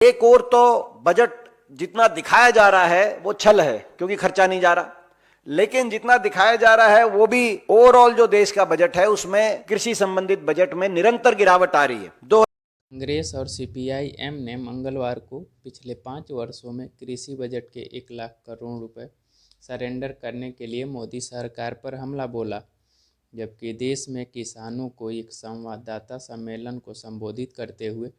एक और तो बजट जितना दिखाया जा रहा है वो छल है, क्योंकि खर्चा नहीं जा रहा, लेकिन जितना दिखाया जा रहा है वो भी ओवरऑल जो देश का बजट है उसमें कृषि संबंधित बजट में निरंतर गिरावट आ रही है। कांग्रेस और सीपीआई-एम ने मंगलवार को पिछले 5 वर्षों में कृषि बजट के 1 लाख करोड़ रुपए सरेंडर करने के लिए मोदी सरकार पर हमला बोला, जबकि देश में किसानों को एक संवाददाता सम्मेलन को संबोधित करते हुए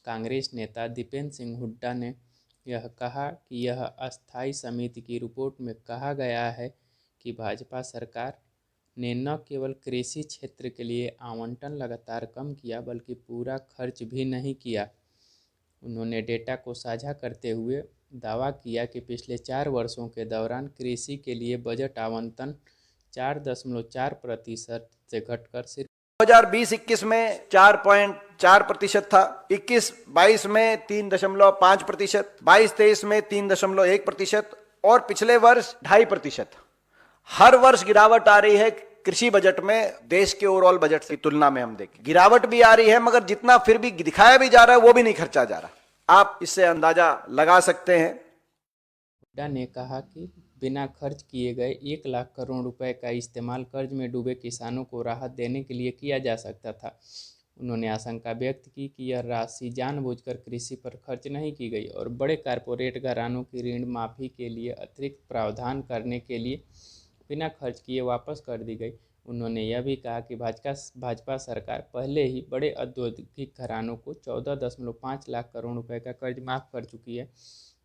कांग्रेस नेता दीपेंद्र सिंह हुड्डा ने यह कहा कि यह अस्थायी समिति की रिपोर्ट में कहा गया है कि भाजपा सरकार ने न केवल कृषि क्षेत्र के लिए आवंटन लगातार कम किया बल्कि पूरा खर्च भी नहीं किया। उन्होंने डेटा को साझा करते हुए दावा किया कि पिछले 4 वर्षों के दौरान कृषि के लिए बजट आवंटन 4.4% से घटकर सिर्फ 2020-21 में 4.4% था, 21-22 में 3.5%, 22-23 में 3.1% और पिछले वर्ष 2.5%। हर वर्ष गिरावट आ रही है कृषि बजट में। देश के ओवरऑल बजट की तुलना में हम देखें गिरावट भी आ रही है, मगर जितना फिर भी दिखाया भी जा रहा है वो भी नहीं खर्चा जा रहा। आप इससे अंदाजा लगा सकते हैं। हुड्डा ने कहा कि बिना खर्च किए गए 1 लाख करोड़ रुपए का इस्तेमाल कर्ज में डूबे किसानों को राहत देने के लिए किया जा सकता था। उन्होंने आशंका व्यक्त की कि यह राशि जानबूझकर कृषि पर खर्च नहीं की गई और बड़े कारपोरेट घरानों की ऋण माफी के लिए अतिरिक्त प्रावधान करने के लिए बिना खर्च किए वापस कर दी गई। उन्होंने यह भी कहा कि भाजपा सरकार पहले ही बड़े औद्योगिक घरानों को 14.5 लाख करोड़ रुपए का कर्ज माफ़ कर चुकी है,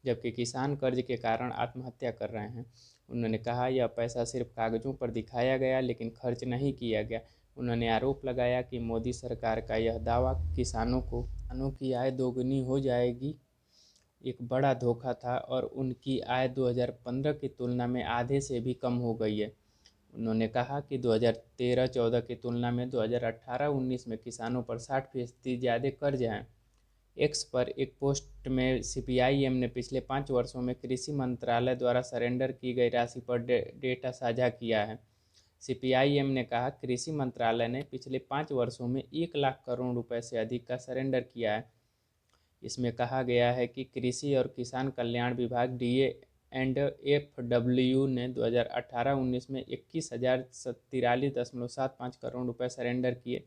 जबकि किसान कर्ज के कारण आत्महत्या कर रहे हैं। उन्होंने कहा यह पैसा सिर्फ कागजों पर दिखाया गया लेकिन खर्च नहीं किया गया। उन्होंने आरोप लगाया कि मोदी सरकार का यह दावा किसानों की आय दोगुनी हो जाएगी एक बड़ा धोखा था और उनकी आय 2015 की तुलना में आधे से भी कम हो गई है। उन्होंने कहा कि 2013-14 की तुलना में 2018-19 में किसानों पर 60% ज़्यादा कर्ज हैं। एक्स पर एक पोस्ट में सीपीआई-एम ने पिछले 5 वर्षों में कृषि मंत्रालय द्वारा सरेंडर की गई राशि पर डेटा साझा किया है। सीपीआई-एम ने कहा कृषि मंत्रालय ने पिछले 5 वर्षों में 1 लाख करोड़ रुपए से अधिक का सरेंडर किया है। इसमें कहा गया है कि कृषि और किसान कल्याण विभाग DA&FW ने 2018-19 में 21,043.75 करोड़ रुपए सरेंडर किए।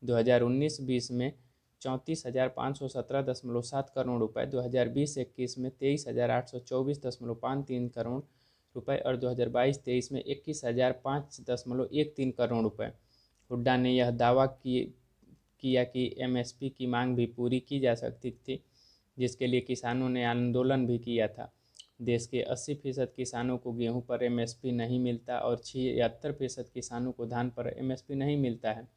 2019-20 में 34,517.7 करोड़ रुपए, 2020-21 में 23,824.53 करोड़ रुपए और 2022-23 में 21,005.13 करोड़ रुपए। हुड्डा ने यह दावा किया कि एमएसपी की मांग भी पूरी की जा सकती थी, जिसके लिए किसानों ने आंदोलन भी किया था। देश के 80% किसानों को गेहूं पर एमएसपी नहीं मिलता और 76% किसानों को धान पर एमएसपी नहीं मिलता है।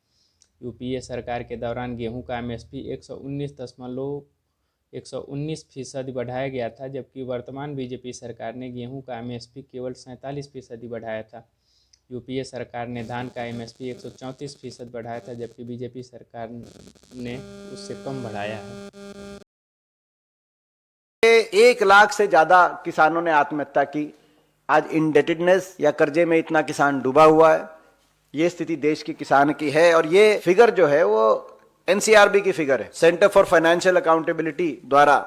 यूपीए सरकार के दौरान गेहूं का एमएसपी 119% बढ़ाया गया था, जबकि वर्तमान बीजेपी सरकार ने गेहूं का एमएसपी केवल 47% बढ़ाया था। यूपीए सरकार ने धान का एमएसपी 134% बढ़ाया था, जबकि बीजेपी सरकार ने उससे कम बढ़ाया है। 1 लाख से ज्यादा किसानों ने आत्महत्या की। आज इंडेटेडनेस या कर्जे में इतना किसान डूबा हुआ है। ये स्थिति देश के किसान की है और ये फिगर जो है वो एनसीआरबी की फिगर है, सेंटर फॉर फाइनेंशियल अकाउंटेबिलिटी द्वारा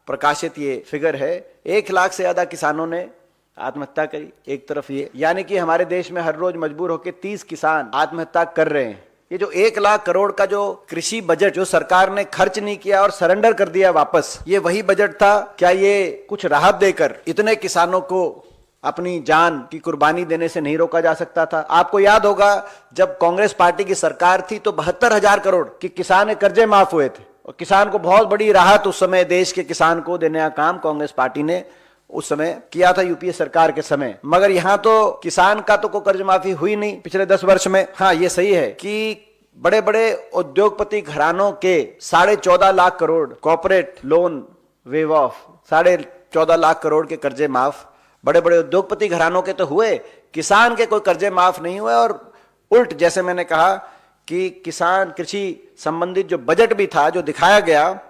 प्रकाशित ये फिगर है। 1 लाख से ज्यादा किसानों ने आत्महत्या करी। एक तरफ ये, यानी कि हमारे देश में हर रोज मजबूर होकर 30 किसान आत्महत्या कर रहे हैं। ये जो 1 लाख करोड़ का जो कृषि बजट जो सरकार ने खर्च नहीं किया और सरेंडर कर दिया वापस, ये वही बजट था। क्या ये कुछ राहत देकर इतने किसानों को अपनी जान की कुर्बानी देने से नहीं रोका जा सकता था? आपको याद होगा जब कांग्रेस पार्टी की सरकार थी तो 72,000 करोड़ के किसान कर्जे माफ हुए थे और किसान को बहुत बड़ी राहत उस समय देश के किसान को देने का काम कांग्रेस पार्टी ने उस समय किया था, यूपीए सरकार के समय। मगर यहां तो किसान का तो कोई कर्ज माफी हुई नहीं पिछले 10 वर्ष में। हाँ, ये सही है कि बड़े बड़े उद्योगपति घरानों के 14.5 lakh crore corporate loan wave of, 14.5 lakh crore के कर्जे माफ बड़े बड़े उद्योगपति घरानों के तो हुए, किसान के कोई कर्जे माफ नहीं हुए। और उल्ट, जैसे मैंने कहा कि किसान कृषि संबंधित जो बजट भी था जो दिखाया गया,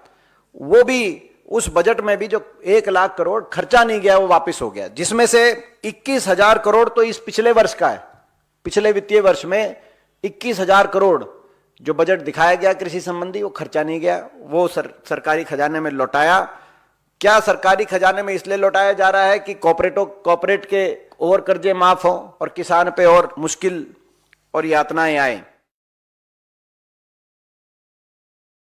वो भी उस बजट में भी जो 1 लाख करोड़ खर्चा नहीं गया वो वापस हो गया, जिसमें से 21,000 करोड़ तो इस पिछले वर्ष का है। पिछले वित्तीय वर्ष में 21,000 करोड़ जो बजट दिखाया गया कृषि संबंधी वो खर्चा नहीं गया, वो सरकारी खजाने में लौटाया। क्या सरकारी खजाने में इसलिए लौटाया जा रहा है कि कॉर्पोरेट के और कर्जे माफ हों और किसान पे और मुश्किल और यातनाएं आए?